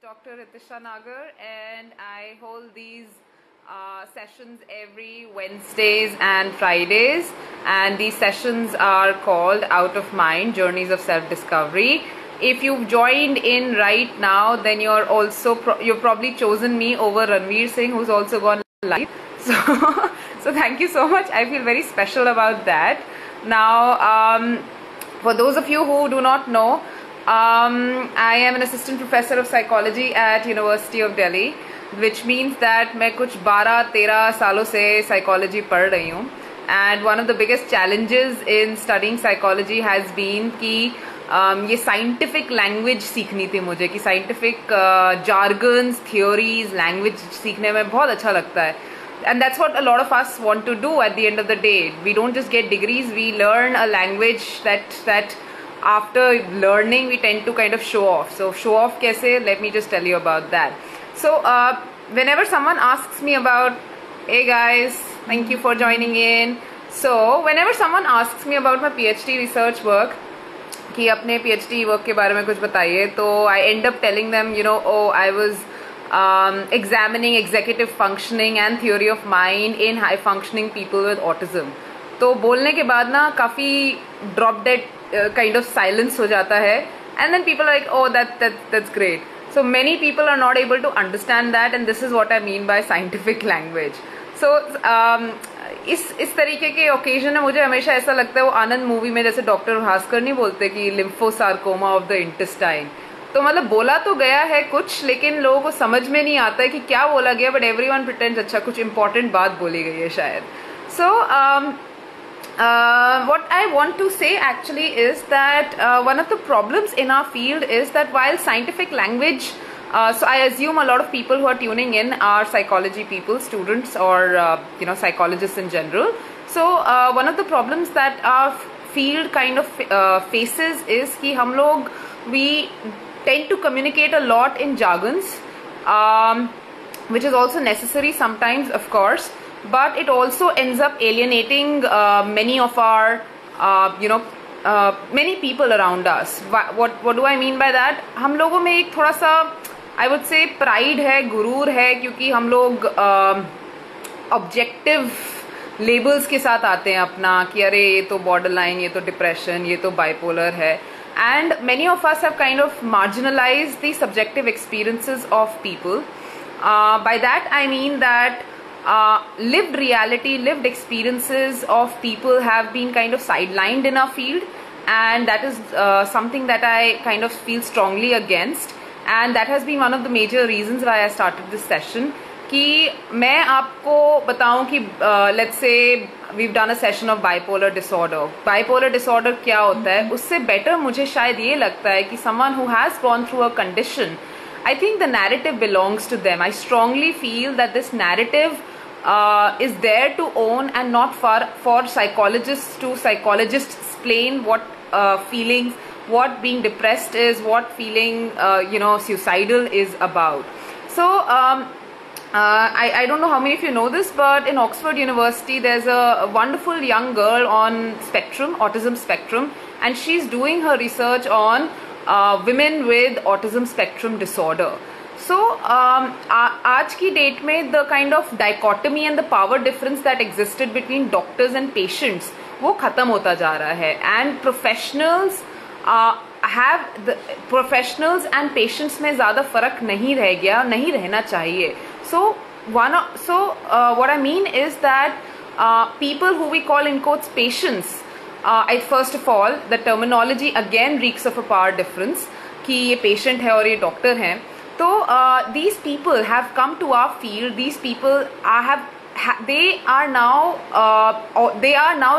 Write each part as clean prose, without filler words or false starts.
Dr. Ritisha Nagar, and I hold these sessions every Wednesdays and Fridays, and these sessions are called Out of Mind Journeys of Self-Discovery. If you've joined in right now, then you're also you've probably chosen me over Ranveer Singh, who's also gone live. So thank you so much. I feel very special about that. Now, for those of you who do not know, I am an assistant professor of psychology at University of Delhi, which means that मैं कुछ 12-13 सालों से psychology पढ़ रही हूँ. And one of the biggest challenges in studying psychology has been कि ये scientific language सीखनी थी मुझे, कि scientific jargons, theories, language सीखने में बहुत अच्छा लगता है. And that's what a lot of us want to do at the end of the day. We don't just get degrees, we learn a language that after learning we tend to kind of show off. So show off kaise? Let me just tell you about that. So whenever someone asks me about, hey guys, thank you for joining in. So whenever someone asks me about my PhD research work, कि अपने PhD work के बारे में कुछ बताइए, तो I end up telling them, oh, I was examining executive functioning and theory of mind in high functioning people with autism. तो बोलने के बाद ना काफी drop dead kind of silence हो जाता है, and then people are like, oh, that's great. So many people are not able to understand that, and this is what I mean by scientific language. So इस तरीके के occasion में मुझे हमेशा ऐसा लगता है, वो आनंद मूवी में जैसे डॉक्टर भास्कर नहीं बोलते कि लिम्फोसार्कोमा ऑफ द इंटेस्टाइन, तो मतलब बोला तो गया है कुछ, लेकिन लोगों को समझ में नहीं आता है कि क्या बोला गया, बट एवरीवन प्रिटेंड्स अच्छा कुछ इंपॉर्टेंट बात बोली गई है शायद. सो what I want to say actually is that one of the problems in our field is that while scientific language, so I assume a lot of people who are tuning in are psychology people, students, or psychologists in general. So one of the problems that our field kind of faces is कि हम लोग we tend to communicate a lot in jargons, which is also necessary sometimes, of course, but it also ends up alienating many of our many people around us. What do I mean by that? हम लोगों में एक थोड़ा सा I would say pride है, गुरूर है, क्योंकि हम लोग objective labels के साथ आते हैं अपना, कि अरे ये तो borderline, ये तो depression, ये तो bipolar है. And many of us have kind of marginalized the subjective experiences of people. By that I mean that lived reality, lived experiences of people have been kind of sidelined in our field, and that is something that I kind of feel strongly against, and that has been one of the major reasons why I started this session. कि मैं आपको बताऊं कि let's say we've done a session of bipolar disorder. Bipolar disorder क्या होता है, उससे better मुझे शायद ये लगता है कि someone who has gone through a condition, I think the narrative belongs to them. I strongly feel that this narrative is there to own, and not for psychologists to explain what feelings, what being depressed is, what feeling suicidal is about. So I don't know how many of you know this, but in Oxford University there's a wonderful young girl on autism spectrum, and she's doing her research on women with autism spectrum disorder. So आज की date में the kind of dichotomy and the power difference that existed between doctors and patients वो खत्म होता जा रहा है, and professionals and patients में ज़्यादा फर्क नहीं रह गया, नहीं रहना चाहिए. So what I mean is that people who we call in quotes patients, first of all the terminology again reeks of a power difference कि ये patient है और ये doctor है. So these people have come to our field. These people they are now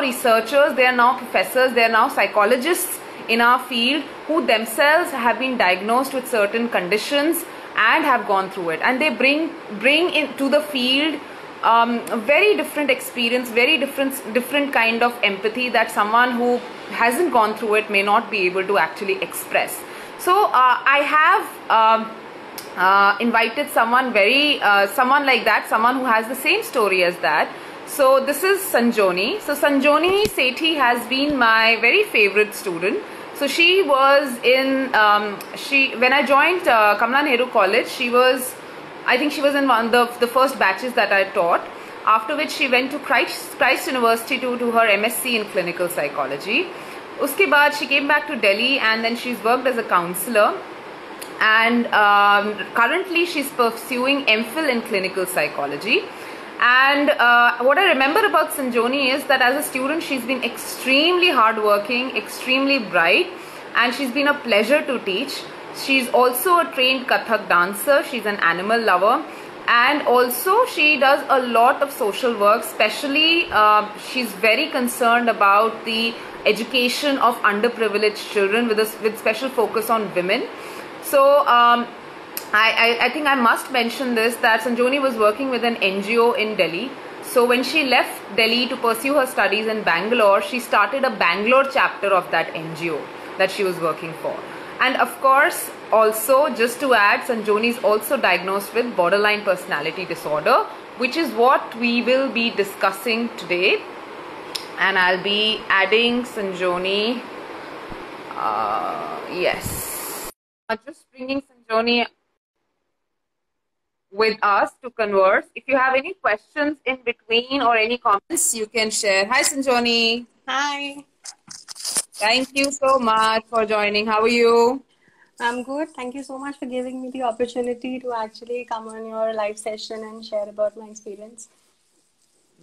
researchers, they are now professors, they are now psychologists in our field, who themselves have been diagnosed with certain conditions and have gone through it, and they bring into the field very different experience, very different kind of empathy that someone who hasn't gone through it may not be able to actually express. So I have invited someone like that, someone who has the same story as that. So this is Sanjoni. So Sanjoni Sethi has been my very favorite student. So she was in, when I joined Kamala Nehru College, I think she was in one of the first batches that I taught. After which she went to Christ University to do her MSc in clinical psychology. Uske baad she came back to Delhi and then she's worked as a counselor. And currently she's pursuing MPhil in clinical psychology. And what I remember about Sanjoni is that as a student she's been extremely hardworking, extremely bright, and she's been a pleasure to teach. She's also a trained Kathak dancer, she's an animal lover, and also she does a lot of social work, especially she's very concerned about the education of underprivileged children with special focus on women. So I think I must mention this, that Sanjoni was working with an NGO in Delhi. So when she left Delhi to pursue her studies in Bangalore, she started a Bangalore chapter of that NGO that she was working for. And of course, also just to add, Sanjoni is also diagnosed with borderline personality disorder, which is what we will be discussing today. And I'll be adding Sanjoni. Yes. Just bringing Sanjoni with us to converse. If you have any questions in between or any comments, you can share. Hi, Sanjoni. Hi. Thank you so much for joining. How are you? I'm good. Thank you so much for giving me the opportunity to actually come on your live session and share about my experience.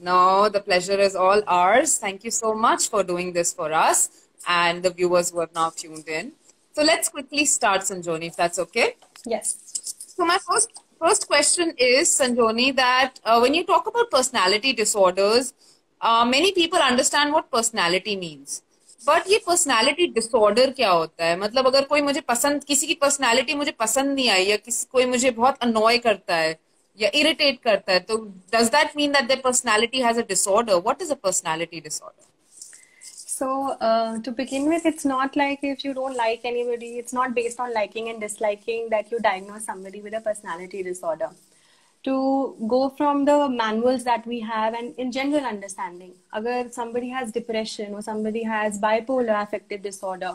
No, the pleasure is all ours. Thank you so much for doing this for us and the viewers who have now tuned in. So let's quickly start, Sanjoni, if that's okay. Yes. So my first question is, Sanjoni, that when you talk about personality disorders, many people understand what personality means. But ये personality disorder क्या होता है? मतलब अगर कोई मुझे पसंद, किसी की personality मुझे पसंद नहीं आई या कोई मुझे बहुत annoy करता है या irritate करता है, तो does that mean that their personality has a disorder? What is a personality disorder? So to begin with, it's not like if you don't like anybody, it's not based on liking and disliking that you diagnose somebody with a personality disorder. To go from the manuals that we have and in general understanding, agar somebody has depression or somebody has bipolar affective disorder,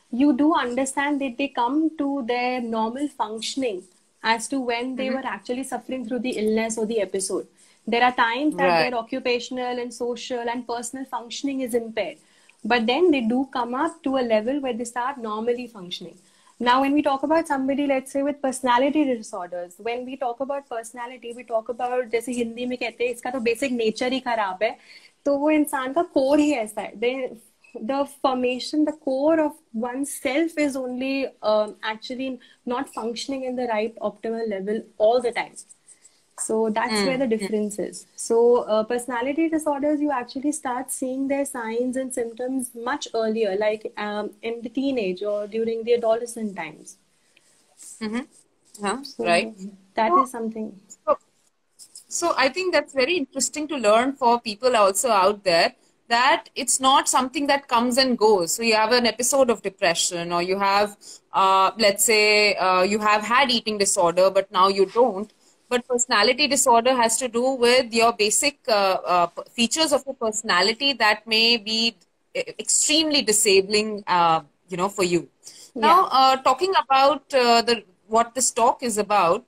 you do understand that they come to their normal functioning as to when they were actually suffering through the illness or the episode. There are times that their occupational and social and personal functioning is impaired, but then they do come up to a level where they start normally functioning. Now, when we talk about somebody, let's say with personality disorders, when we talk about personality, we talk about, जैसे हिंदी में कहते हैं, इसका तो basic nature ही खराब है, तो वो इंसान का core ही ऐसा है. The formation, the core of oneself is only actually not functioning in the right optimal level all the time. So that's where the difference is. So personality disorders, you actually start seeing their signs and symptoms much earlier, like in the teenage or during the adolescent times. So right. That is something. So I think that's very interesting to learn for people also out there, that it's not something that comes and goes. So you have an episode of depression, or you have, let's say, you have had eating disorder, but now you don't. But personality disorder has to do with your basic features of your personality that may be extremely disabling, for you. Now, talking about what this talk is about,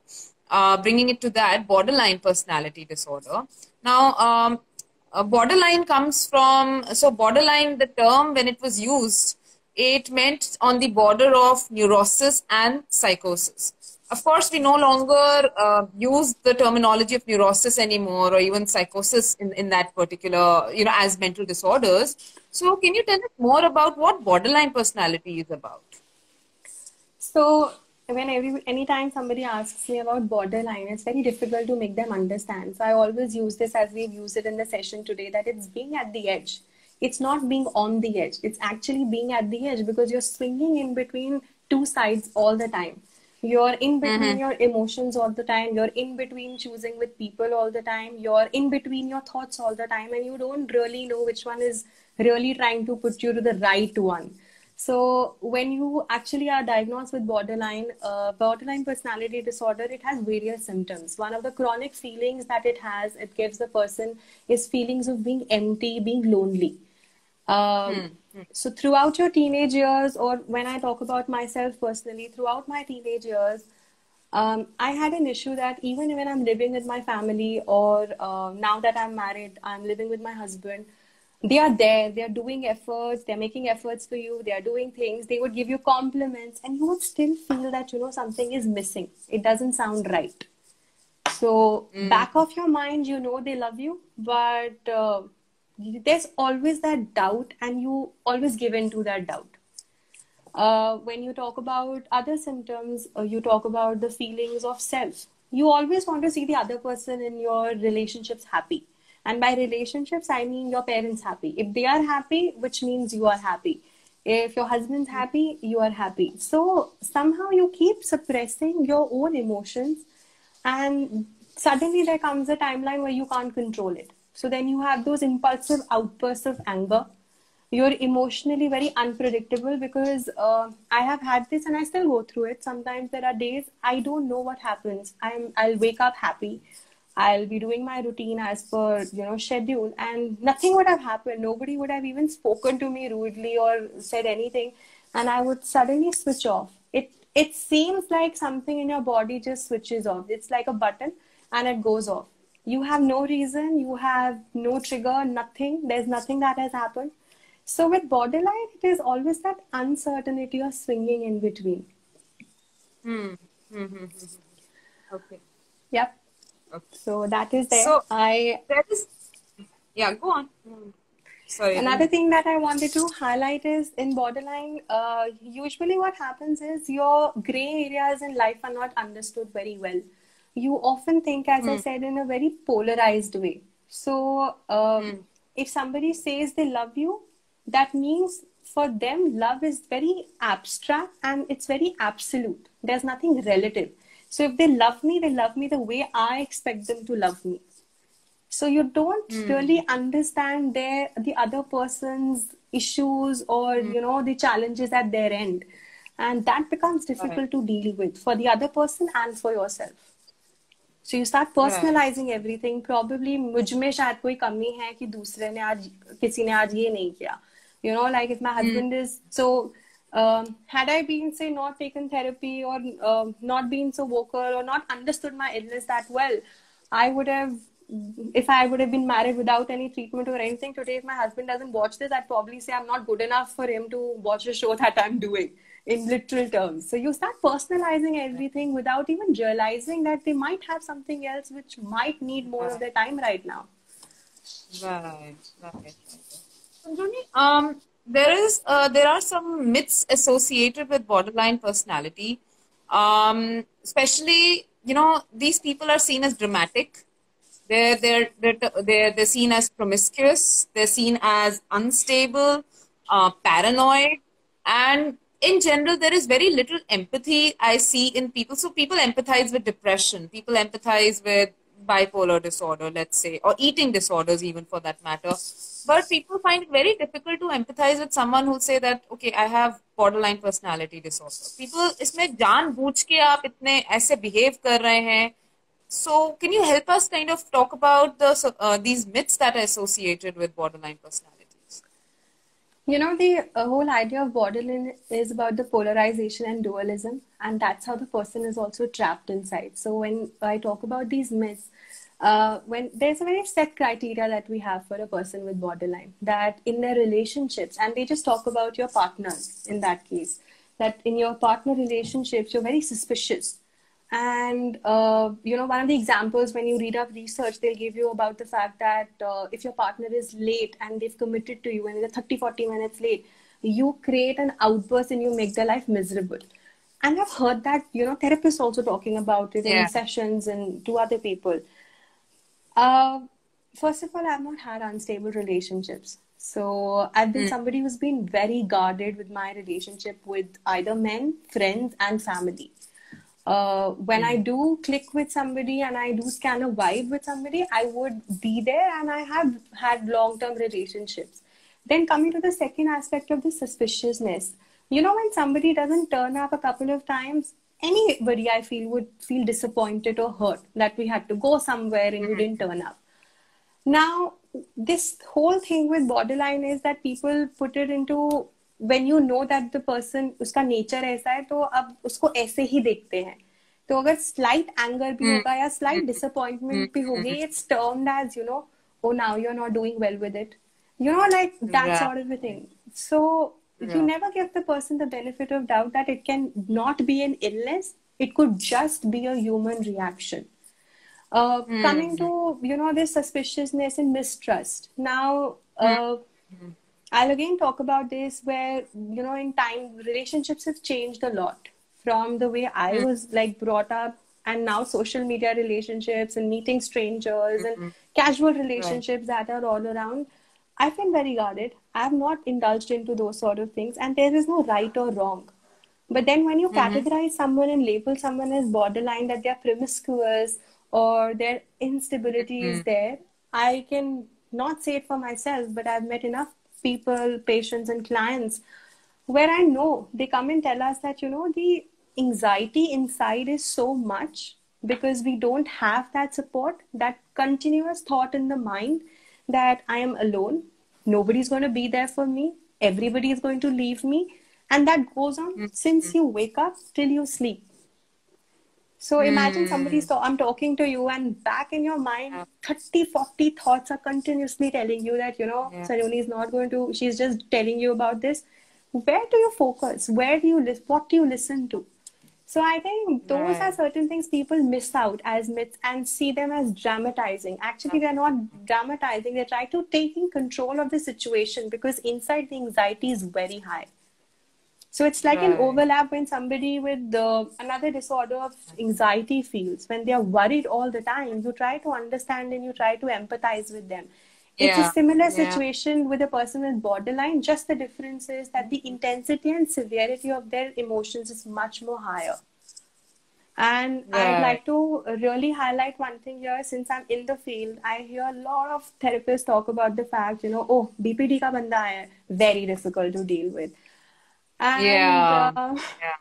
bringing it to that, borderline personality disorder. Now, borderline comes from, so borderline, the term when it was used, it meant on the border of neurosis and psychosis. Of course, we no longer use the terminology of neurosis anymore, or even psychosis in that particular, as mental disorders. So can you tell us more about what borderline personality is about? So anytime somebody asks me about borderline, it's very difficult to make them understand. So I always use this as we've used it in the session today, that it's being at the edge. It's not being on the edge. It's actually being at the edge, because you're swinging in between two sides all the time. You're in between your emotions all the time. You're in between choosing with people all the time. You're in between your thoughts all the time. And you don't really know which one is really trying to put you to the right one. So when you actually are diagnosed with borderline personality disorder, it has various symptoms. One of the chronic feelings that it gives the person is feelings of being empty, being lonely. Um, so throughout your teenage years, or when I talk about myself personally, throughout my teenage years, I had an issue that even when I'm living with my family, or now that I'm married, I'm living with my husband, they are there, they're doing efforts, they're making efforts for you, they're doing things, they would give you compliments, and you would still feel that, something is missing. It doesn't sound right. So, back of your mind, they love you, but there's always that doubt, and you always give in to that doubt. When you talk about other symptoms, you talk about the feelings of self. You always want to see the other person in your relationships happy. And by relationships, I mean your parents happy. If they are happy, which means you are happy. If your husband's happy, you are happy. So somehow you keep suppressing your own emotions, and suddenly there comes a timeline where you can't control it. So then you have those impulsive outbursts of anger. You're emotionally very unpredictable, because I have had this and I still go through it. Sometimes there are days I don't know what happens. I'll wake up happy. I'll be doing my routine as per schedule, and nothing would have happened. Nobody would have even spoken to me rudely or said anything, and I would suddenly switch off. It seems like something in your body just switches off. It's like a button and it goes off. You have no reason, you have no trigger, nothing. There's nothing that has happened. So with borderline, it is always that uncertainty or swinging in between. Okay. Yep. Okay. So that is there. So there is, yeah, go on. Sorry. Another thing that I wanted to highlight is in borderline, usually what happens is your gray areas in life are not understood very well. You often think, as I said, in a very polarized way. So if somebody says they love you, that means for them, love is very abstract and it's very absolute. There's nothing relative. So if they love me the way I expect them to love me. So you don't really understand the other person's issues, or the challenges at their end, and that becomes difficult to deal with for the other person and for yourself. So you start personalizing everything. Probably मुझ में शायद कोई कमी है कि दूसरे ने आज किसी ने आज ये नहीं किया. Like if my husband is so. Had I been, say, not taken therapy, or not been so vocal, or not understood my illness that well, I would have, if I would have been married without any treatment or anything, today, if my husband doesn't watch this, I'd probably say I'm not good enough for him to watch the show that I'm doing, in literal terms. So you start personalizing everything without even realizing that they might have something else which might need more of their time right now. Right. Sanjoni, there are some myths associated with borderline personality. Especially, these people are seen as dramatic. They're seen as promiscuous. They're seen as unstable, paranoid, and in general, there is very little empathy I see in people. So people empathize with depression. People empathize with bipolar disorder, let's say, or eating disorders even for that matter. But people find it very difficult to empathize with someone who say that, okay, I have borderline personality disorder. People, इसमें जानबूझ के आप इतने ऐसे behave कर रहे हैं. So can you help us kind of talk about these myths that are associated with borderline personalities? The whole idea of borderline is about the polarization and dualism, and that's how the person is also trapped inside. So when I talk about these myths, when there's a very set criteria that we have for a person with borderline, that in their relationships, and they just talk about your partners in that case, that in your partner relationships, you're very suspicious. And, one of the examples when you read up research, they'll give you about the fact that if your partner is late and they've committed to you and they're 30, 40 minutes late, you create an outburst and you make their life miserable. And I've heard that, therapists also talking about it in sessions and to other people. First of all, I've not had unstable relationships. So I've been somebody who's been very guarded with my relationship with either men, friends, and family. When I do click with somebody and I do scan a vibe with somebody, I would be there, and I have had long-term relationships. Then coming to the second aspect of the suspiciousness, when somebody doesn't turn up a couple of times, anybody I feel would feel disappointed or hurt that we had to go somewhere and you didn't turn up. Now, this whole thing with borderline is that people put it into, when you know that the person, उसका nature ऐसा है, तो अब उसको ऐसे ही देखते हैं. तो अगर slight anger भी होगा या slight disappointment भी होगी, it's termed as, oh, now you're not doing well with it. Like that Right. sort of a thing. So you Right. never give the person the benefit of doubt that it can not be an illness. It could just be a human reaction. Coming to, this suspiciousness and mistrust. Now, I'll again talk about this where, in time, relationships have changed a lot from the way I was like brought up, and now social media relationships and meeting strangers and casual Right. relationships that are all around. I feel very guarded. I have not indulged into those sort of things, and there is no right or wrong. But then when you categorize someone and label someone as borderline, that they're promiscuous or their instability is there, I can not say it for myself, but I've met enough people, patients, and clients where I know they come and tell us that, the anxiety inside is so much because we don't have that support, that continuous thought in the mind that I am alone, nobody's going to be there for me, everybody is going to leave me, and that goes on since you wake up till you sleep. So imagine I'm talking to you, and back in your mind, 30, 40 thoughts are continuously telling you that, Yeah. Sanjoni is not going to, she's just telling you about this. Where do you focus? Where do you listen? What do you listen to? So I think those are Right. certain things people miss out as myths and see them as dramatizing. Actually, they're not dramatizing. They try to taking control of the situation because inside the anxiety is very high. So it's like an Right. overlap when somebody with another disorder of anxiety feels. When they are worried all the time, you try to understand and you try to empathize with them. It's a Yeah. similar Yeah. situation with a person with borderline. Just the difference is that the intensity and severity of their emotions is much more higher. And I'd Right. like to really highlight one thing here. Since I'm in the field, I hear a lot of therapists talk about the fact, oh, BPD ka banda hai, very difficult to deal with. And Yeah. Yeah.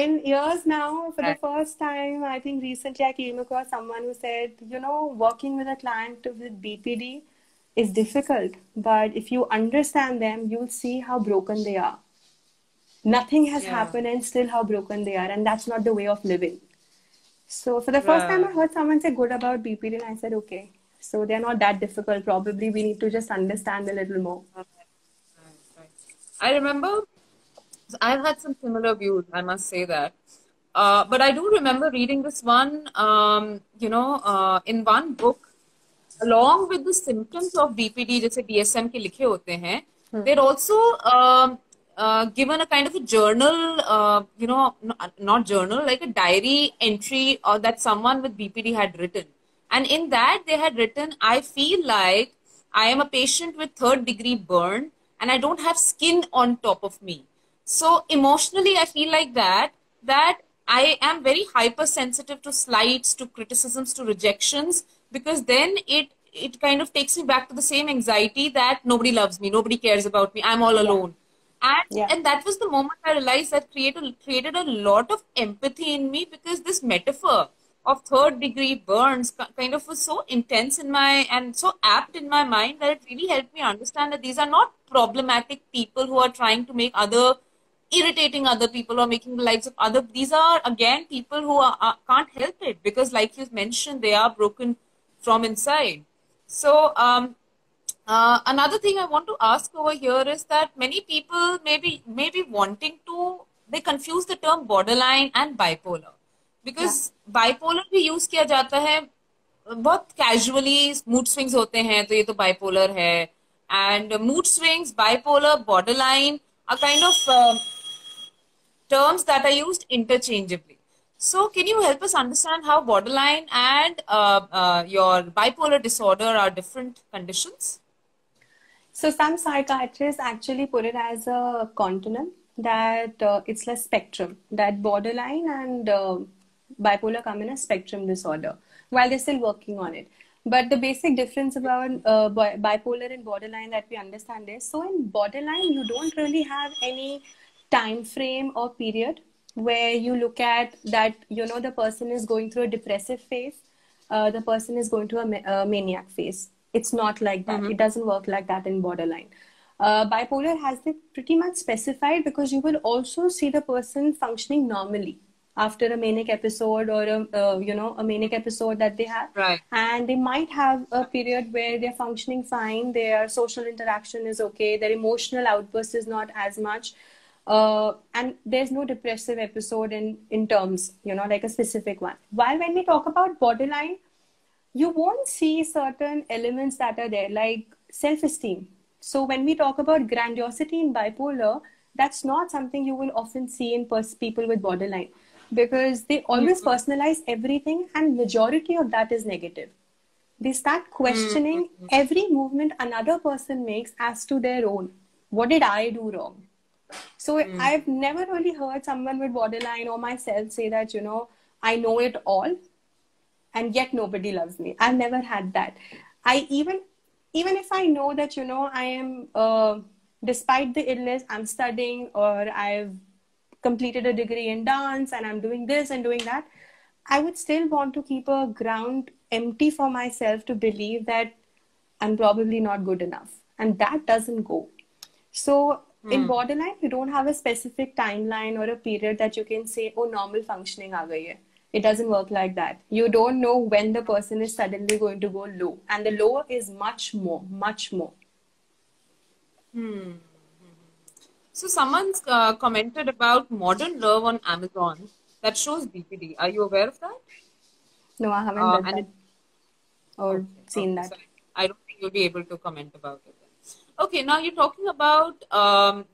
in years now, for the Right. first time, I think recently I came across someone who said, working with a client with BPD is difficult, but if you understand them, you'll see how broken they are. Nothing has Yeah. happened and still how broken they are, and that's not the way of living. So for the first time, I Right. heard someone say good about BPD, and I said, okay, so they're not that difficult. Probably we need to just understand a little more. Right. Right. I remember I've had some similar views, I must say that. But I do remember reading this one, in one book, along with the symptoms of BPD, जैसे DSM के लिखे होते हैं, they're also given a kind of a journal, not journal, like a diary entry that someone with BPD had written. And in that, they had written, I feel like I am a patient with third degree burn and I don't have skin on top of me. So emotionally, I feel like that I am very hypersensitive to slights, to criticisms, to rejections, because then it kind of takes me back to the same anxiety that nobody loves me, nobody cares about me, I'm all Yeah, alone. And yeah, and that was the moment I realized that created a lot of empathy in me, because this metaphor of third degree burns kind of was so intense in my and so apt in my mind that it really helped me understand that these are not problematic people who are trying to make other irritating other people or making the lives of other. These are again people who can't help it, because like you mentioned, they are broken from inside. So another thing I want to ask over here is that many people maybe wanting to, they confuse the term borderline and bipolar, yeah. because bipolar भी use किया जाता है बहुत casually, mood swings होते हैं तो ये तो बाइपोलर है, and mood swings, bipolar, borderline are kind of terms that are used interchangeably. So, can you help us understand how borderline and your bipolar disorder are different conditions? So some psychiatrists actually put it as a continuum, that it's a spectrum, that borderline and bipolar come in a spectrum disorder, while they're still working on it. But the basic difference about bipolar and borderline that we understand is, so in borderline, you don't really have any time frame or period where you look at that, the person is going through a depressive phase, the person is going through a maniac phase. It's not like that. Mm-hmm. It doesn't work like that in borderline. Bipolar has it pretty much specified because you will also see the person functioning normally after a manic episode or a manic episode that they have, Right. and they might have a period where they're functioning fine, their social interaction is okay, their emotional outburst is not as much, and there's no depressive episode in terms, like a specific one. While when we talk about borderline, you won't see certain elements that are there, like self-esteem. So when we talk about grandiosity in bipolar, that's not something you will often see in people with borderline, because they always Mm-hmm. personalize everything, and majority of that is negative. They start questioning every movement another person makes as to their own. What did I do wrong? So I've never really heard someone with borderline or myself say that, I know it all and yet nobody loves me. I've never had that. I even if I know that, I am despite the illness, I'm studying, or I've completed a degree in dance and I'm doing this and doing that, I would still want to keep a ground empty for myself to believe that I'm probably not good enough, and that doesn't go. So in Mm. borderline, you don't have a specific timeline or a period that you can say, oh, normal functioning aa gayi hai. It doesn't work like that. You don't know when the person is suddenly going to go low. And the low is much more, much more. Hmm. So someone's commented about Modern Love on Amazon that shows BPD. Are you aware of that? No, I haven't read And that it, or okay, seen okay. So that. I don't think you'll be able to comment about it then. Okay, now you're talking about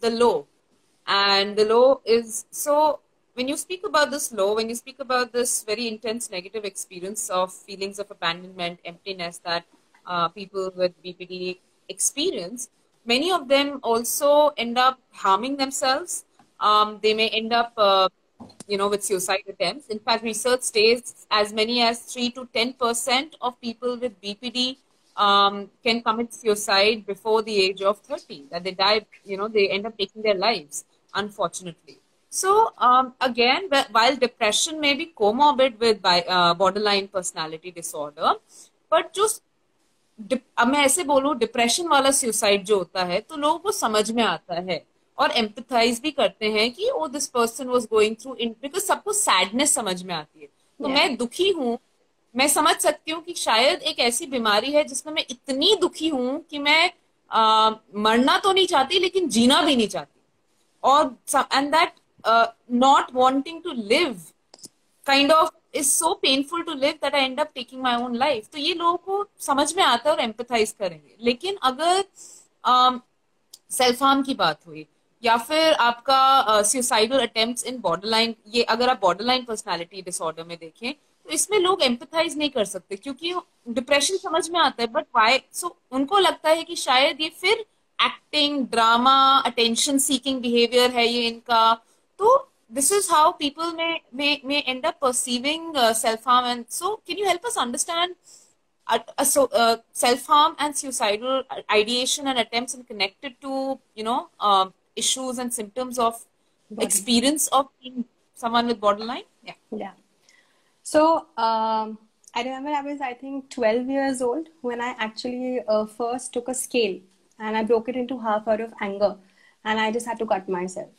the low, and the low is so. When you speak about this low, when you speak about this very intense negative experience of feelings of abandonment, emptiness that people with BPD experience, many of them also end up harming themselves. They may end up, with suicide attempts. In fact, research states as many as 3 to 10% of people with BPD can commit suicide before the age of 30. That they die, they end up taking their lives, unfortunately. So again, while depression may be comorbid with borderline personality disorder, but just अब मैं ऐसे बोलूं depression वाला suicide जो होता है तो लोगों को समझ में आता है और एम्पथाइज भी करते हैं कि oh this person was going through in because सबको सैडनेस समझ में आती है तो Yeah. मैं दुखी हूं मैं समझ सकती हूँ कि शायद एक ऐसी बीमारी है जिसमें मैं इतनी दुखी हूं कि मैं मरना तो नहीं चाहती लेकिन जीना भी नहीं चाहती और and that not wanting to live kind of is so painful to live that I end up taking my own life. तो ये लोगों को समझ में आता है और एम्पथाइज करेंगे लेकिन अगर सेल्फ हार्म की बात हुई या फिर आपका सुसाइडल अटेम्प्ट्स इन बॉर्डरलाइन ये अगर आप बॉर्डरलाइन पर्सनालिटी डिसऑर्डर में देखें तो इसमें लोग एम्पथाइज नहीं कर सकते क्योंकि डिप्रेशन समझ में आता है बट वाई सो उनको लगता है कि शायद ये फिर acting drama attention seeking behaviour है ये इनका तो this is how people may end up perceiving self harm and so can you help us understand self harm and suicidal ideation and attempts and connected to issues and symptoms of Body. experience of being someone with borderline yeah Yeah. So I remember I was, I think, 12 years old when I actually first took a scale and I broke it into half out of anger, and I just had to cut myself.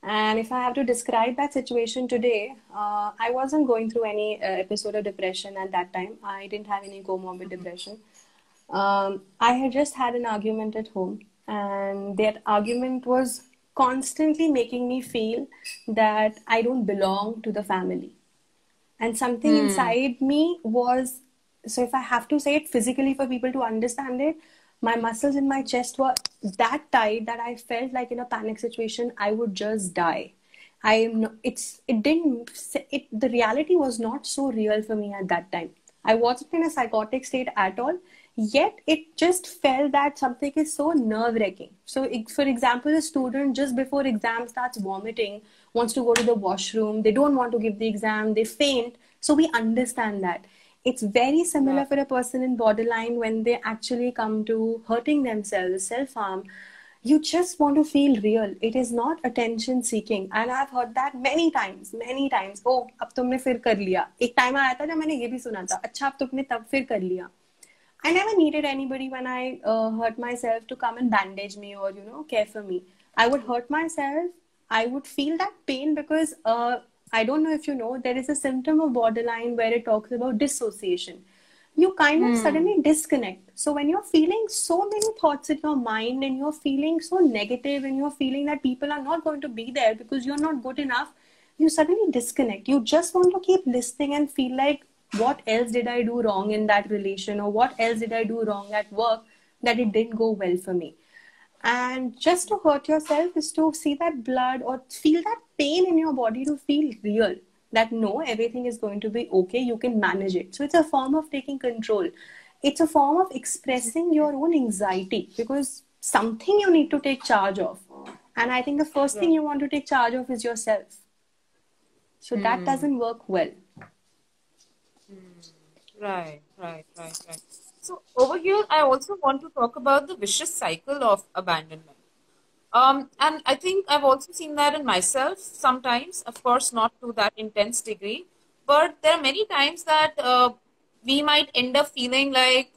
And if I have to describe that situation today, I wasn't going through any episode of depression at that time. I didn't have any comorbid depression. I had just had an argument at home, and that argument was constantly making me feel that I don't belong to the family. And something hmm inside me was, so if I have to say it physically for people to understand it, my muscles in my chest were that tight that I felt like in a panic situation, I would just die. I am not, it didn't, it, the reality was not so real for me at that time. I wasn't in a psychotic state at all. Yet it just felt that something is so nerve wracking. So, for example, a student just before exam starts vomiting, wants to go to the washroom, they don't want to give the exam, they faint. So, we understand that. It's very similar right for a person in borderline when they actually come to hurting themselves, self harm. You just want to feel real. It is not attention seeking. And I've heard that many times, many times. Oh, अब तुमने फिर कर लिया. एक time आया था जब मैंने ये भी सुना था. अच्छा अब तुमने तब फिर कर लिया. I never needed anybody when I hurt myself to come and bandage me or, care for me. I would hurt myself. I would feel that pain because I don't know if you know, there is a symptom of borderline where it talks about dissociation. You kind of Hmm. suddenly disconnect. So when you're feeling so many thoughts in your mind and you're feeling so negative and you're feeling that people are not going to be there because you're not good enough, you suddenly disconnect. You just want to keep listening and feel like, what else did I do wrong in that relation, or what else did I do wrong at work that it didn't go well for me? And just to hurt yourself is to see that blood or feel that pain in your body to feel real. That no, everything is going to be okay, you can manage it. So it's a form of taking control. It's a form of expressing your own anxiety because something you need to take charge of. And I think the first thing Right. you want to take charge of is yourself. So that Hmm. doesn't work well. Right, right, right, right. So over here, I also want to talk about the vicious cycle of abandonment. And I think I've also seen that in myself sometimes, of course, not to that intense degree, but there are many times that we might end up feeling like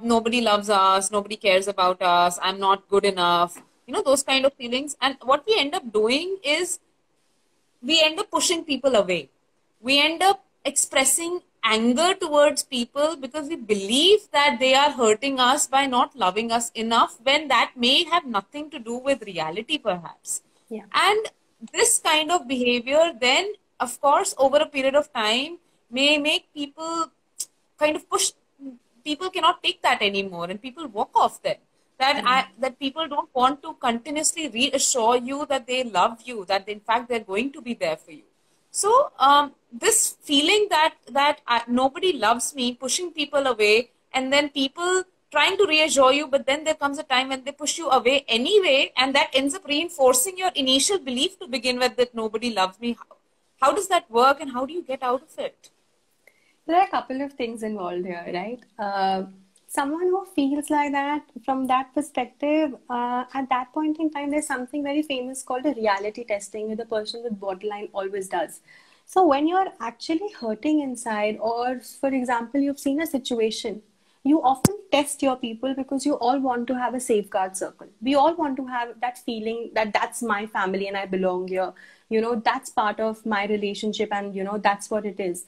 nobody loves us, nobody cares about us, I'm not good enough, those kind of feelings. And what we end up doing is we end up pushing people away. We end up expressing anger towards people because we believe that they are hurting us by not loving us enough when that may have nothing to do with reality, perhaps. Yeah. And this kind of behavior, then, of course, over a period of time, may make people kind of push. People cannot take that anymore and people walk off then. Yeah. That people don't want to continuously reassure you that they love you, that in fact they're going to be there for you. So this feeling that nobody loves me, pushing people away, and then people trying to reassure you, but then there comes a time when they push you away anyway, and that ends up reinforcing your initial belief to begin with that nobody loves me. How does that work, and how do you get out of it? There are a couple of things involved here, right? Someone who feels like that, from that perspective, at that point in time, there's something very famous called a reality testing, that the person with borderline always does. So when you're actually hurting inside, or for example, you've seen a situation, you often test your people because you all want to have a safeguard circle. We all want to have that feeling that that's my family and I belong here. That's part of my relationship, and that's what it is.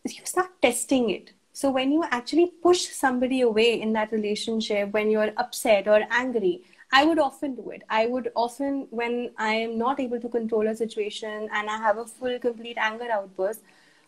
You start testing it. So when you actually push somebody away in that relationship, when you're upset or angry, I would often do it. I would often, when I am not able to control a situation and I have a full, complete anger outburst,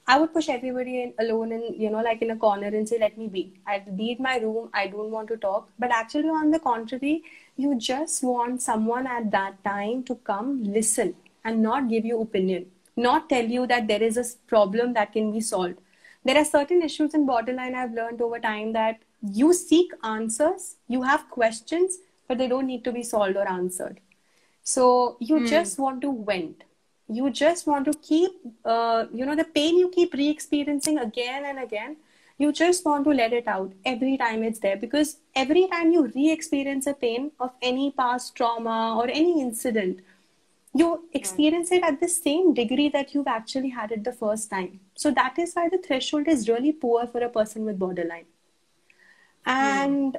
I would push everybody in alone in, like in a corner and say, let me be. I'll be in my room. I don't want to talk. But actually, on the contrary, you just want someone at that time to come listen and not give you opinion, not tell you that there is a problem that can be solved. There are certain issues in borderline I've learned over time that you seek answers, you have questions, but they don't need to be solved or answered. So you Hmm. just want to vent. You just want to keep, the pain you keep re-experiencing again and again. You just want to let it out every time it's there, because every time you re-experience a pain of any past trauma or any incident, you experience it at the same degree that you've actually had it the first time. So that is why the threshold is really poor for a person with borderline. Hmm. And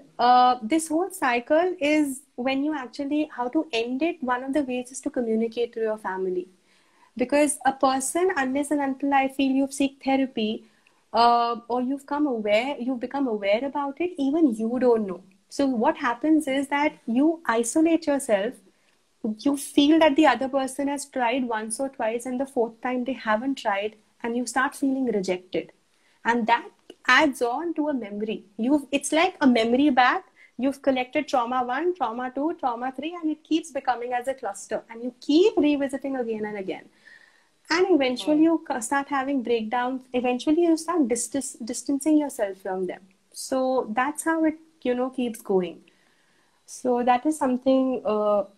this whole cycle is when you actually, how to end it, one of the ways is to communicate to your family. Because a person, unless and until I feel you've seek therapy, or you've become aware about it, even you don't know. So what happens is that you isolate yourself. You feel that the other person has tried once or twice, and the fourth time they haven't tried, and you start feeling rejected. And that adds on to a memory. It's like a memory bank. You've collected trauma 1, trauma 2, trauma 3, and it keeps becoming as a cluster, and you keep revisiting again and again. And eventually Right. you start having breakdowns. Eventually you start distancing yourself from them. So that's how it keeps going. So that is something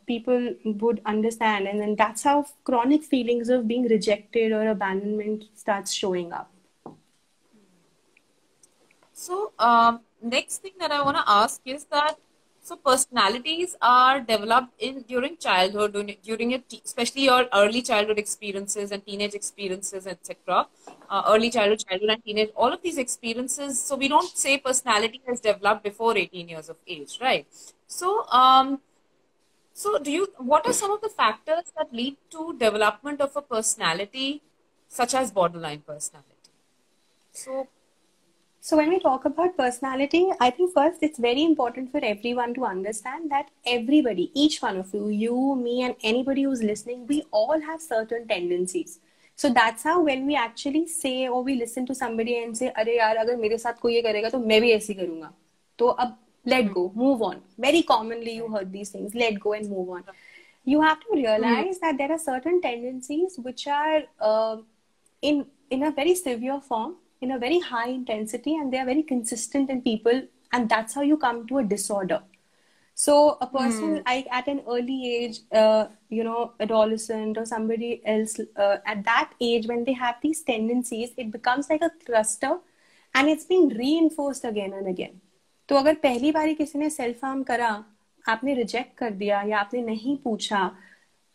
people would understand, and then that's how chronic feelings of being rejected or abandonment starts showing up. So, next thing that I want to ask is that So personalities are developed in during childhood, during your especially your early childhood experiences and teenage experiences, etc. Early childhood, childhood and teenage, all of these experiences. So we don't say personality has developed before 18 years of age, right? So, what are some of the factors that lead to development of a personality, such as borderline personality? So, So when we talk about personality, I think first it's very important for everyone to understand that everybody, each one of you, you, me, and anybody who's listening, we all have certain tendencies. So that's how when we actually say or we listen to somebody and say, "अरे यार, अगर मेरे साथ कोई ये करेगा तो मैं भी ऐसे ही करूँगा." तो अब let go, move on. Very commonly you heard these things, let go and move on. You have to mm, realize that there are certain tendencies which are in a very severe form, in a very high intensity, and they are very consistent in people, and that's how you come to a disorder. So a person mm, like at an early age, adolescent or somebody else at that age, when they have these tendencies, it becomes like a cluster, and it's being reinforced again and again. तो अगर पहली बारी किसी ने self harm करा, आपने reject कर दिया या आपने नहीं पूछा,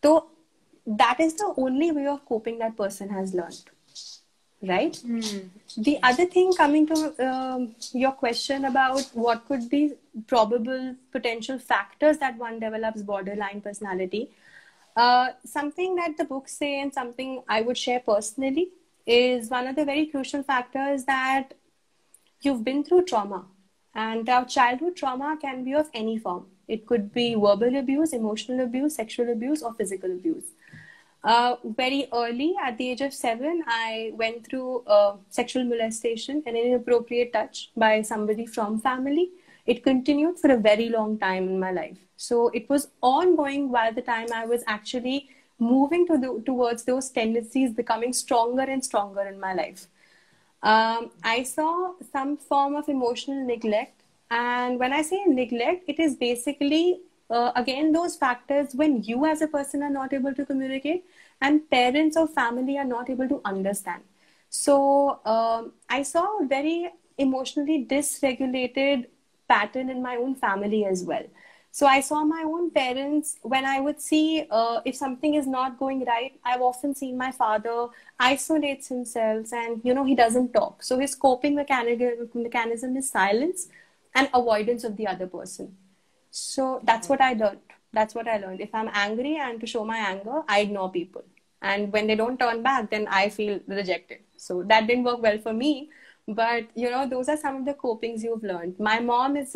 तो that is the only way of coping that person has learned, right? mm, The other thing, coming to your question about what could be probable potential factors that one develops borderline personality, something that the books say and something I would share personally is one of the very crucial factors that you've been through trauma. And our childhood trauma can be of any form. It could be verbal abuse, emotional abuse, sexual abuse, or physical abuse. Very early, at the age of 7, I went through sexual molestation and inappropriate touch by somebody from family. It continued for a very long time in my life. So it was ongoing while the time I was actually moving towards those tendencies becoming stronger and stronger in my life. I saw some form of emotional neglect. And when I say neglect, it is basically, again, those factors when you as a person are not able to communicate and parents or family are not able to understand. So I saw a very emotionally dysregulated pattern in my own family as well. So I saw my own parents when I would see if something is not going right. I've often seen my father isolates himself and he doesn't talk. So his coping mechanism is silence and avoidance of the other person. So that's what I learned. That's what I learned. If I'm angry and to show my anger, I ignore people. And when they don't turn back, then I feel rejected. So that didn't work well for me. But those are some of the copings you've learned. My mom is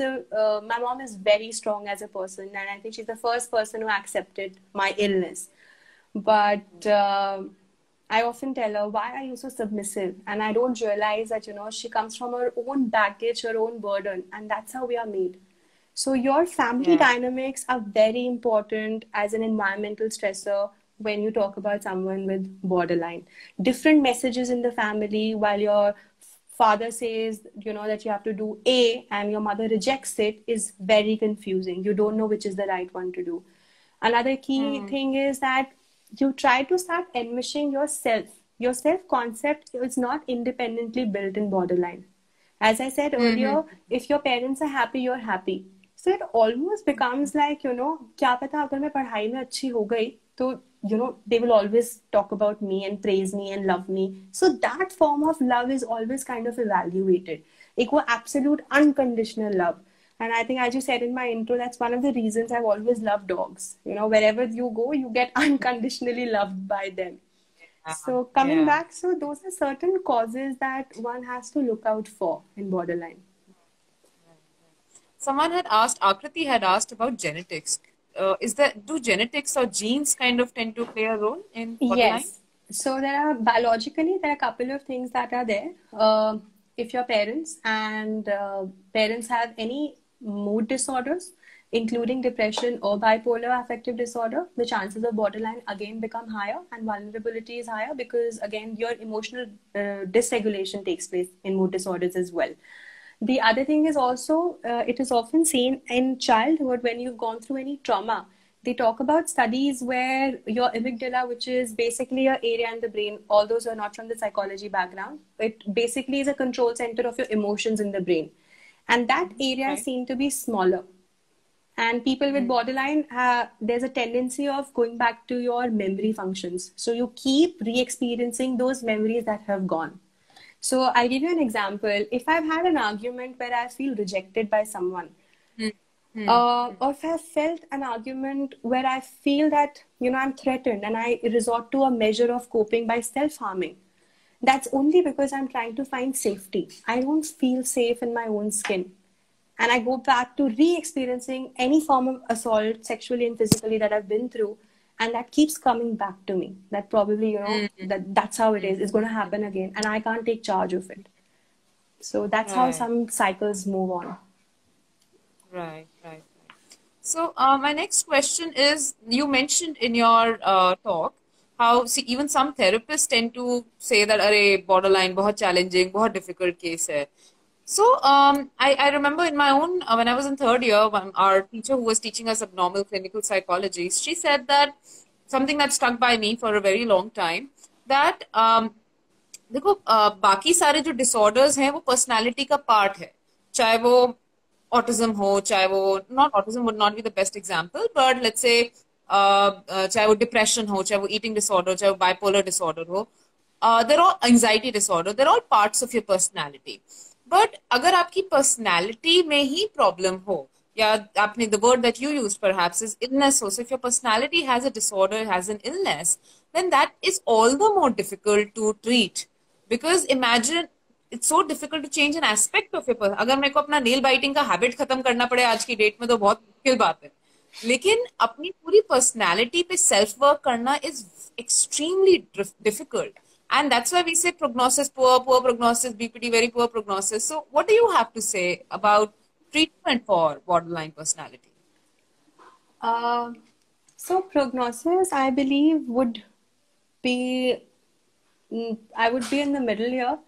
very strong as a person, and I think she's the first person who accepted my illness. But I often tell her, why are you so submissive? And I don't realize that she comes from her own baggage, her own burden, and that's how we are made. So your family yeah. dynamics are very important as an environmental stressor when you talk about someone with borderline. Different messages in the family, while your father says, that you have to do A and your mother rejects it, is very confusing. You don't know which is the right one to do. Another key Mm, thing is that you try to start enmeshing yourself. Your self concept is not independently built in borderline. As I said mm-hmm. earlier, if your parents are happy, you're happy. So it almost becomes like, क्या पता अगर मैं पढ़ाई में अच्छी हो गई, तो, they will always talk about me and praise me and love me. So that form of love is always kind of evaluated. एक वो absolute unconditional love. And I think, as you said in my intro, that's one of the reasons I've always loved dogs. Wherever you go, you get unconditionally loved by them. So coming Yeah. back, so those are certain causes that one has to look out for in borderline. Someone had asked, Akriti had asked about genetics. Do genetics or genes kind of tend to play a role in borderline? Yes. So there are a couple of things that are there. If your parents and parents have any mood disorders, including depression or bipolar affective disorder, the chances of borderline again become higher and vulnerability is higher because again your emotional dysregulation takes place in mood disorders as well. The other thing is also, it is often seen in childhood when you've gone through any trauma. They talk about studies where your amygdala, which is basically your area in the brain, all those who are not from the psychology background, it basically is a control center of your emotions in the brain. And that area is Right. seen to be smaller. And people with borderline, there's a tendency of going back to your memory functions. So you keep re-experiencing those memories that have gone. So I'll give you an example. If I've had an argument where I feel rejected by someone, or if I've felt an argument where I feel that, I'm threatened and I resort to a measure of coping by self-harming, that's only because I'm trying to find safety. I don't feel safe in my own skin. And I go back to re-experiencing any form of assault, sexually and physically, that I've been through. And that keeps coming back to me. That probably, that's how it is. It's going to happen again. And I can't take charge of it. So that's how some cycles move on. Right. So my next question is, you mentioned in your talk how even some therapists tend to say that arey borderline बहुत challenging, बहुत difficult case hai. So I remember in my own when I was in third year, our teacher who was teaching us abnormal clinical psychology, she said that something that stuck by me for a very long time, that देखो बाकी सारे जो disorders हैं वो personality का part है, चाहे वो autism ho, chahe wo, not autism would not be the best example, but let's say chahe wo depression ho, chahe wo eating disorder, chahe wo bipolar disorder ho, they're all anxiety disorder, they're all parts of your personality. But agar aapki personality mein hi problem ho, ya aapne, the word that you used perhaps is illness ho, so if your personality has a disorder, has an illness, then that is all the more difficult to treat. Because imagine, it's so difficult to change an aspect of your person. अगर मेरे को अपना nail biting का habit खत्म करना पड़े आज की डेट में तो बहुत मुश्किल बात है, लेकिन अपनी पूरी personality पे self work करना is extremely difficult, and that's why we say prognosis poor prognosis, BPD very poor prognosis. So what do you have to say about treatment for borderline personality? So prognosis, I believe, would be, I would be in the middle here.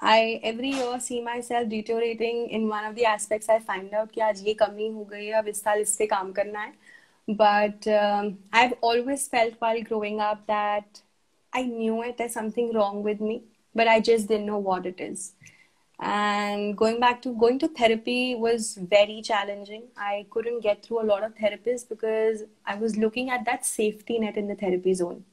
I every year see myself deteriorating in one of the aspects. I find out कि आज ये कमी हो गई है, अब इस साल इस पे काम करना है. But I've always felt while growing up that I knew it, there's something wrong with me, but I just didn't know what it is. And going to therapy was very challenging. I couldn't get through a lot of therapists because I was looking at that safety net in the therapy zone.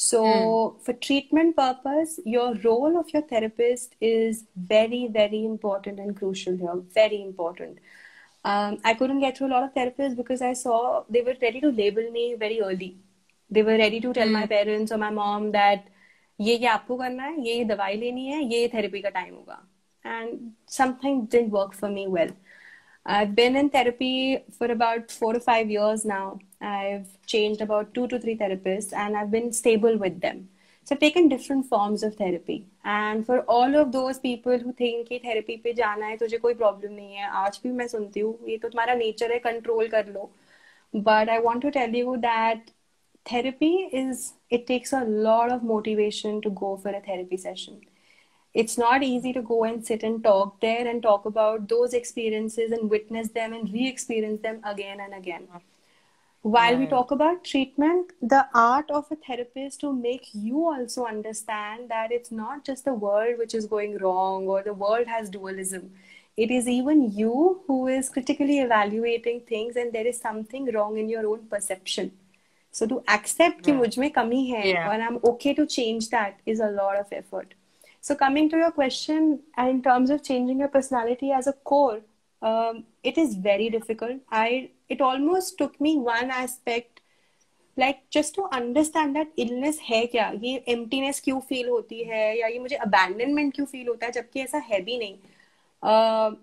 So for treatment purpose, your role of your therapist is very, very important and crucial here. Very important. I couldn't get through a lot of therapists because I saw they were ready to label me very early. They were ready to tell my parents or my mom that ये आपको करना है, ये दवाई लेनी है, ये therapy का time होगा. And something didn't work for me well. I've been in therapy for about 4 to 5 years now. I've changed about 2 to 3 therapists and I've been stable with them. So I've taken different forms of therapy. And for all of those people who think कि therapy पे जाना है, तुझे कोई problem नहीं है, आज भी मैं सुनती हूँ, ये तो तुम्हारा nature है, control कर लो. But I want to tell you that therapy it takes a lot of motivation to go for a therapy session. It's not easy to go and sit and talk there and talk about those experiences and witness them and re-experience them again and again. While we talk about treatment, the art of a therapist to make you also understand that it's not just the world which is going wrong or the world has dualism. It is even you who is critically evaluating things and there is something wrong in your own perception. So to accept कि मुझ में कमी है and I'm okay to change that is a lot of effort. So coming to your question, in terms of changing your personality as a core, it is very difficult. It almost took me one aspect, like just to understand that illness है क्या, ये emptiness क्यों feel होती है, या ये मुझे abandonment क्यों feel होता है, जबकि ऐसा है भी नहीं.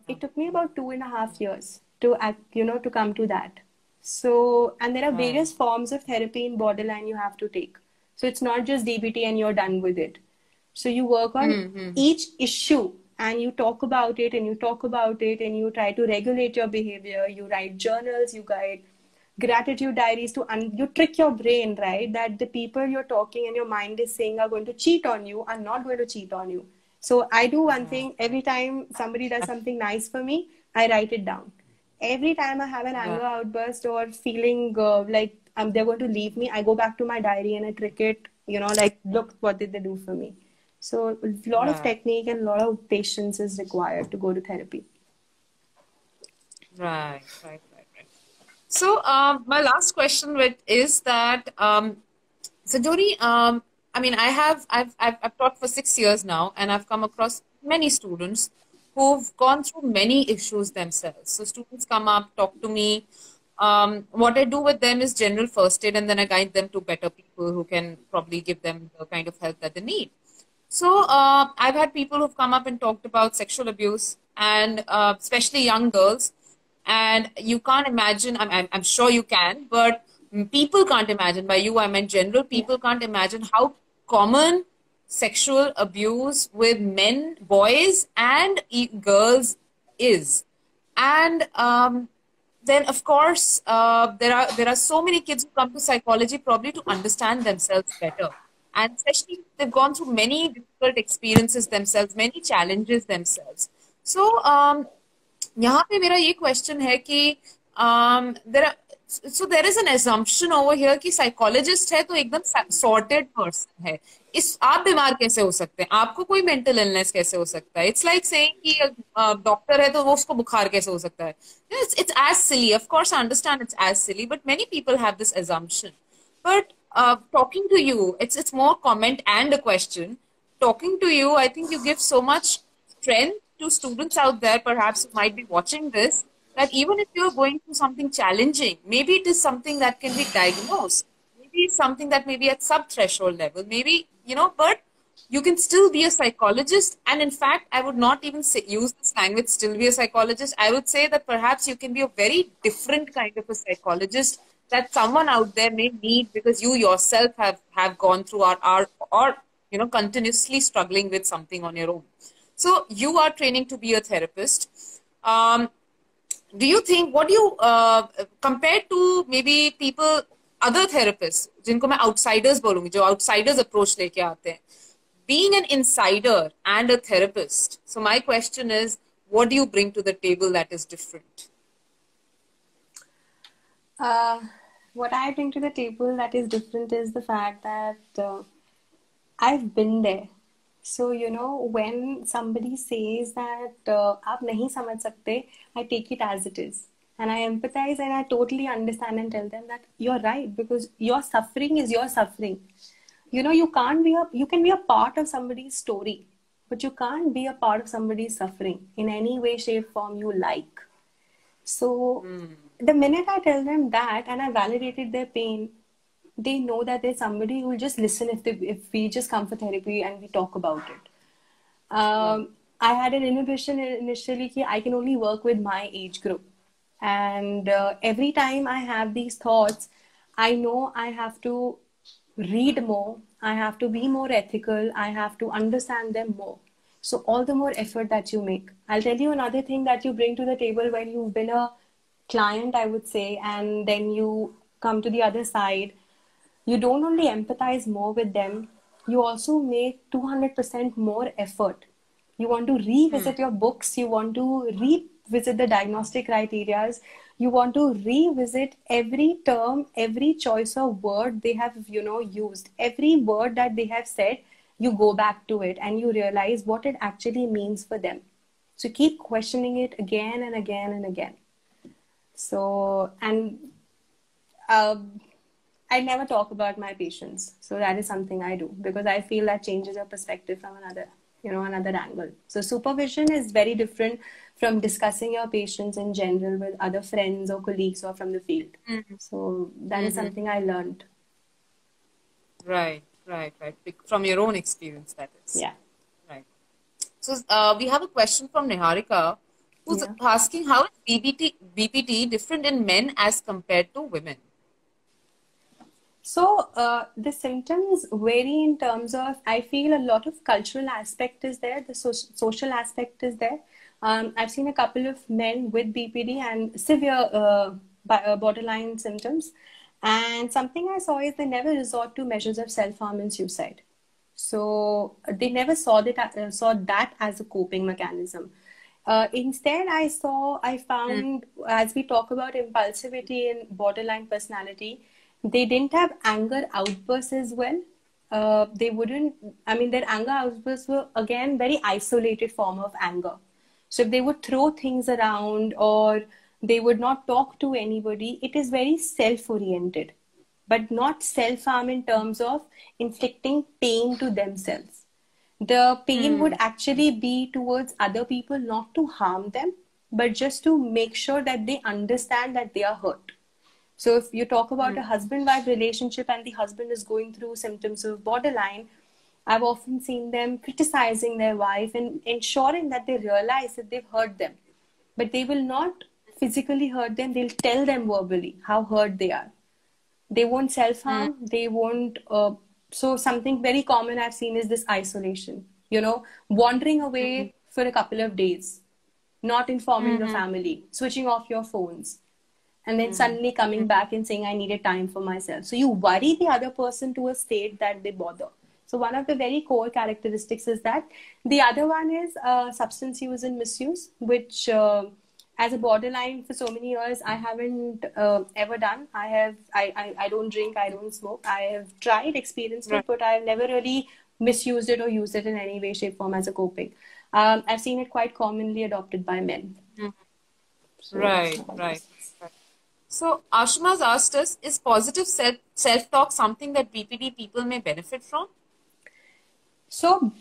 It took me about 2.5 years to come to that. So, and there are various forms of therapy in borderline you have to take. So it's not just DBT and you're done with it. So you work on each issue and you talk about it and you talk about it and you try to regulate your behavior. You write journals, you write gratitude diaries you trick your brain, right? That the people you're talking and your mind is saying are going to cheat on you are not going to cheat on you. So I do one thing. Every time somebody does something nice for me, I write it down. Every time I have an anger outburst or feeling like they're going to leave me, I go back to my diary and I trick it, like, look, what did they do for me? So a lot of technique and a lot of patience is required to go to therapy. Right. So, my last question is that, Sanjoni, I mean, I've taught for 6 years now, and I've come across many students who've gone through many issues themselves. So, students come up, talk to me. What I do with them is general first aid, and then I guide them to better people who can probably give them the kind of help that they need. So, I've had people who've come up and talked about sexual abuse, and especially young girls. And you can't imagine, I'm sure you can, but people can't imagine. By you, I meant general, Yeah. people can't imagine how common sexual abuse with men, boys, and girls is. And then, of course, there are so many kids who come to psychology probably to understand themselves better, and especially they've gone through many difficult experiences themselves, many challenges themselves. So, यहाँ पे मेरा ये question है कि there is an assumption over here कि psychologist है तो एकदम सॉर्टेड पर्सन है. इस आप बीमार कैसे हो सकते हैं, आपको कोई मेंटल इलनेस कैसे हो सकता है. इट्स लाइक सेइंग कि डॉक्टर है तो वो उसको बुखार कैसे हो सकता है. It's as silly. Of course I understand it's as silly, but many people have this assumption. But talking to you, it's more comment and a question. Talking to you, I think you give so much strength to students out there, perhaps who might be watching this, that even if you're going through something challenging, maybe it is something that can be diagnosed. Maybe it's something that may be at sub-threshold level. Maybe, but you can still be a psychologist. And in fact, I would not even use this language, still be a psychologist. I would say that perhaps you can be a very different kind of a psychologist that someone out there may need, because you yourself have gone through or continuously struggling with something on your own. So you are training to be a therapist. Do you think, what do you, compared to maybe people, other therapists, जिनको मैं outsiders बोलूँगी, जो outsiders approach लेके आते हैं, being an insider and a therapist, so my question is, what do you bring to the table that is different? What I bring to the table that is different is the fact that I've been there. So, when somebody says that आप नहीं समझ सकते, I take it as it is. And I empathize and I totally understand and tell them that you're right, because your suffering is your suffering. You can be a part of somebody's story, but you can't be a part of somebody's suffering in any way, shape, form you like. So the minute I tell them that and I validated their pain, they know that there's somebody who will just listen if we just come for therapy and we talk about it. I had an inhibition initially that I can only work with my age group. And every time I have these thoughts, I know I have to read more, I have to be more ethical, I have to understand them more. So all the more effort that you make. I'll tell you another thing that you bring to the table when you've been a client, I would say, and then you come to the other side. You don't only empathize more with them, you also make 200% more effort. You want to revisit your books, you want to revisit the diagnostic criteria, you want to revisit every term, every choice of word they have, used. Every word that they have said, you go back to it and you realize what it actually means for them. So keep questioning it again and again and again. So, and I never talk about my patients. So that is something I do because I feel that changes your perspective from another angle. So supervision is very different from discussing your patients in general with other friends or colleagues or from the field. So that is something I learned. Right. From your own experience, that is. Yeah. Right. So we have a question from Niharika, who's asking, how is BPT different in men as compared to women? So the symptoms vary in terms of, I feel a lot of cultural aspect is there, the social aspect is there. I've seen a couple of men with BPD and severe borderline symptoms. And something I saw is they never resort to measures of self-harm and suicide. So they never saw that as a coping mechanism. Instead, I found, as we talk about impulsivity and borderline personality, they didn't have anger outbursts as well. Their anger outbursts were again very isolated form of anger. So if they would throw things around or They would not talk to anybody. It is very self-oriented, but not self-harm in terms of inflicting pain to themselves. The pain would actually be towards other people, not to harm them, but just to make sure that they understand that they are hurt. So if you talk about a husband-wife relationship and the husband is going through symptoms of borderline, I've often seen them criticizing their wife and ensuring that they realize that they've hurt them. But they will not physically hurt them. They'll tell them verbally how hurt they are. They won't self-harm. They won't. So something very common I've seen is this isolation. Wandering away for a couple of days, not informing the family, switching off your phones, and then suddenly coming back and saying, I needed time for myself. So you worry the other person to a state that they bother. So one of the very core characteristics is that. The other one is substance use and misuse, which as a borderline for so many years, I haven't ever done. I don't drink, I don't smoke. I have tried, experienced it, but I've never really misused it or used it in any way, shape, form as a coping. I've seen it quite commonly adopted by men. So, Right. So Ashima's asked us, is positive self-talk something that BPD people may benefit from? So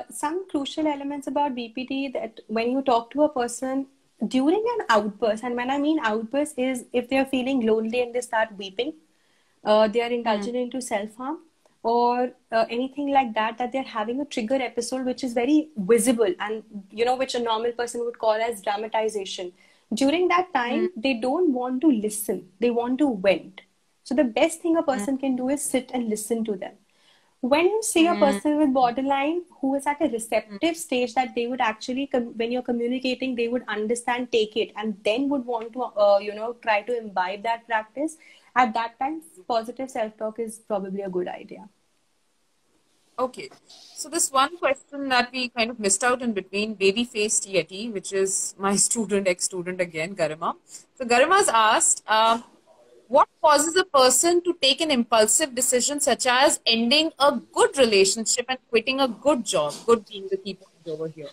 some crucial elements about BPD that when you talk to a person during an outburst, and when I mean outburst is if they're feeling lonely and they start weeping, they are indulging into self-harm or anything like that, that they're having a trigger episode which is very visible and, which a normal person would call as dramatization. During that time, they don't want to listen. They want to vent. So the best thing a person can do is sit and listen to them. When you see a person with borderline who is at a receptive stage that they would actually, when you're communicating, they would understand, take it, and then would want to, try to imbibe that practice. At that time, positive self-talk is probably a good idea. Okay. So this one question that we kind of missed out in between, baby-faced Yeti, which is my ex-student again, Garima. So Garima's asked, what causes a person to take an impulsive decision such as ending a good relationship and quitting a good job? Good being the key point over here.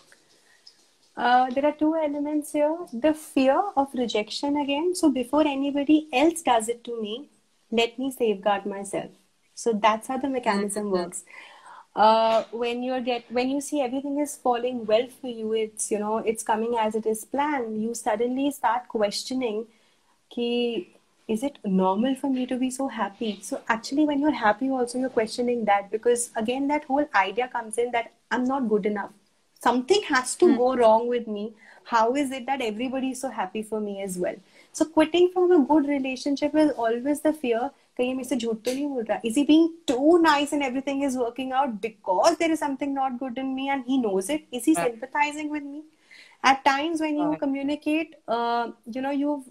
There are two elements here. The fear of rejection again. So before anybody else does it to me, let me safeguard myself. So that's how the mechanism works. When you see everything is falling well for you, it's coming as it is planned, you suddenly start questioning, is it normal for me to be so happy? So actually when you're happy also you're questioning that, because again that whole idea comes in that I'm not good enough. Something has to go wrong with me. How is it that everybody is so happy for me as well? So quitting from a good relationship is always the fear. Is he being too nice and everything is working out because there is something not good in me and he knows it? Is he sympathizing with me? At times when you communicate, you know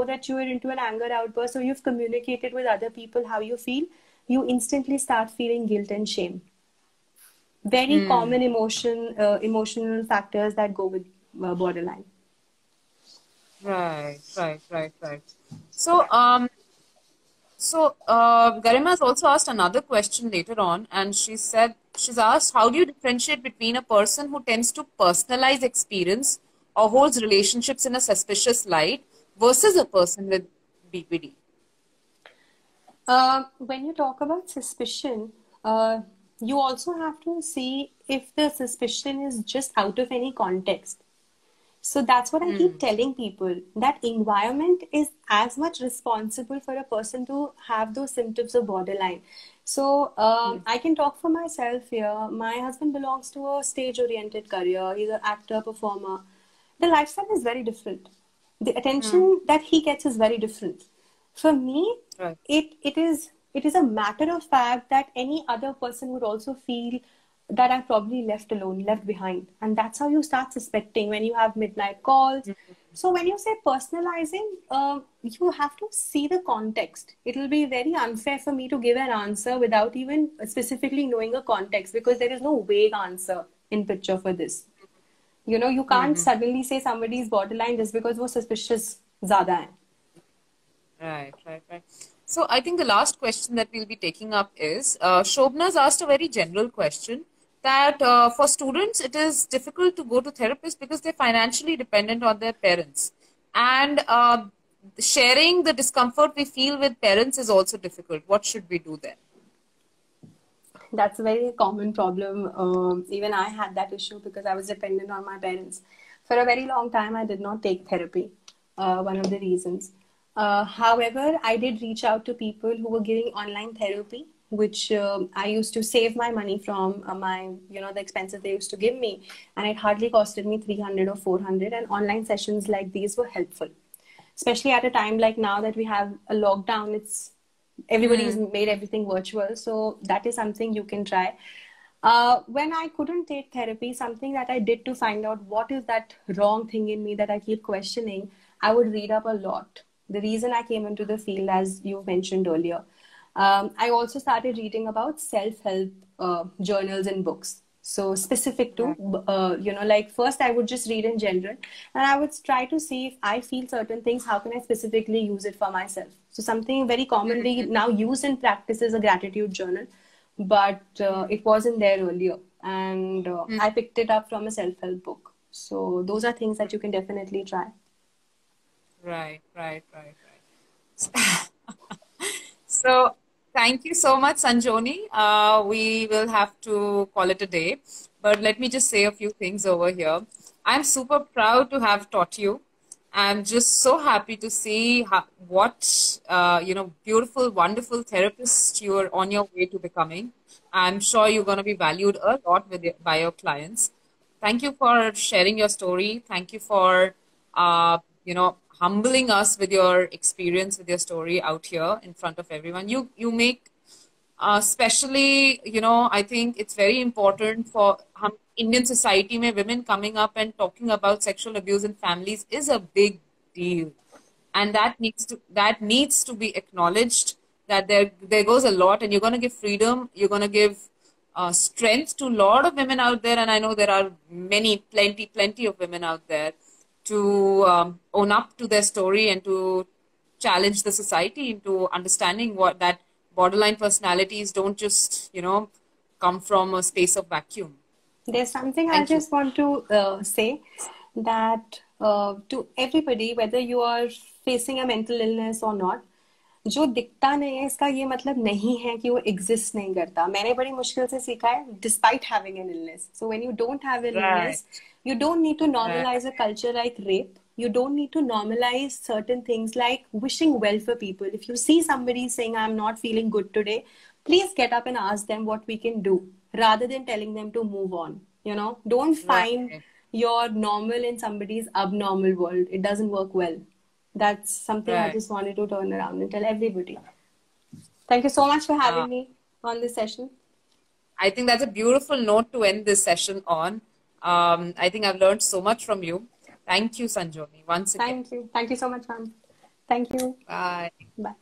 that you are into an anger outburst, so you've communicated with other people how you feel, you instantly start feeling guilt and shame. Very common emotional factors that go with borderline. Right. So, Garima has also asked another question later on, and she's asked, how do you differentiate between a person who tends to personalize experience or holds relationships in a suspicious light versus a person with BPD? When you talk about suspicion, you also have to see if the suspicion is just out of any context. So that's what I keep telling people, that environment is as much responsible for a person to have those symptoms of borderline. So I can talk for myself here. My husband belongs to a stage-oriented career. He's an actor, performer. The lifestyle is very different. The attention that he gets is very different. For me, it is a matter of fact that any other person would also feel that I'm probably left alone, left behind. And that's how you start suspecting when you have midnight calls. So when you say personalizing, you have to see the context. It will be very unfair for me to give an answer without even specifically knowing a context, because there is no vague answer in picture for this. You can't suddenly say somebody is borderline just because वो suspicious ज़्यादा है. Right. So I think the last question that we'll be taking up is, Shobna's asked a very general question that for students, it is difficult to go to therapists because they're financially dependent on their parents. and sharing the discomfort we feel with parents is also difficult. What should we do then? That's a very common problem. Even I had that issue because I was dependent on my parents. For a very long time, I did not take therapy. One of the reasons. However, I did reach out to people who were giving online therapy, which I used to save my money from the expenses they used to give me, and it hardly costed me 300 or 400. And online sessions like these were helpful, especially at a time like now that we have a lockdown. It's everybody's made everything virtual, so that is something you can try. When I couldn't take therapy, something that I did to find out what is that wrong thing in me that I keep questioning, I would read up a lot. The reason I came into the field, as you mentioned earlier, I also started reading about self-help journals and books. So specific to, like first I would just read in general, and I would try to see if I feel certain things, how can I specifically use it for myself. So something very commonly now used in practice is a gratitude journal, but it wasn't there earlier. And I picked it up from a self-help book. So those are things that you can definitely try. Right. So thank you so much, Sanjoni. We will have to call it a day, but let me just say a few things over here. I'm super proud to have taught you. I'm just so happy to see what beautiful, wonderful therapist you are on your way to becoming. I'm sure you're going to be valued a lot by your clients. Thank you for sharing your story. Thank you for humbling us with your experience, with your story out here in front of everyone. You make especially, I think it's very important for Indian society mein women coming up and talking about sexual abuse in families is a big deal. And that needs to be acknowledged, that there goes a lot, and you're going to give freedom, you're going to give strength to a lot of women out there. And I know there are plenty of women out there to own up to their story and to challenge the society into understanding what that borderline personalities don't just, come from a space of vacuum. There's something I Thank you. just want to say that to everybody, whether you are facing a mental illness or not, जो दिखता नहीं है इसका ये मतलब नहीं है कि वो एग्जिस्ट नहीं करता. मैंने बड़ी मुश्किल से सीखा है despite having an illness. So when you don't have an illness, you don't need to normalize a culture like rape. You don't need to normalize certain things like wishing well for people. If you see somebody saying, I'm not feeling good today, please get up and ask them what we can do rather than telling them to move on. Don't find your normal in somebody's abnormal world. It doesn't work well. That's something I just wanted to turn around and tell everybody. Thank you so much for having me on this session. I think that's a beautiful note to end this session on. I think I've learned so much from you. Thank you, Sanjoni, once again. Thank you. Thank you so much, ma'am. Thank you. Bye. Bye.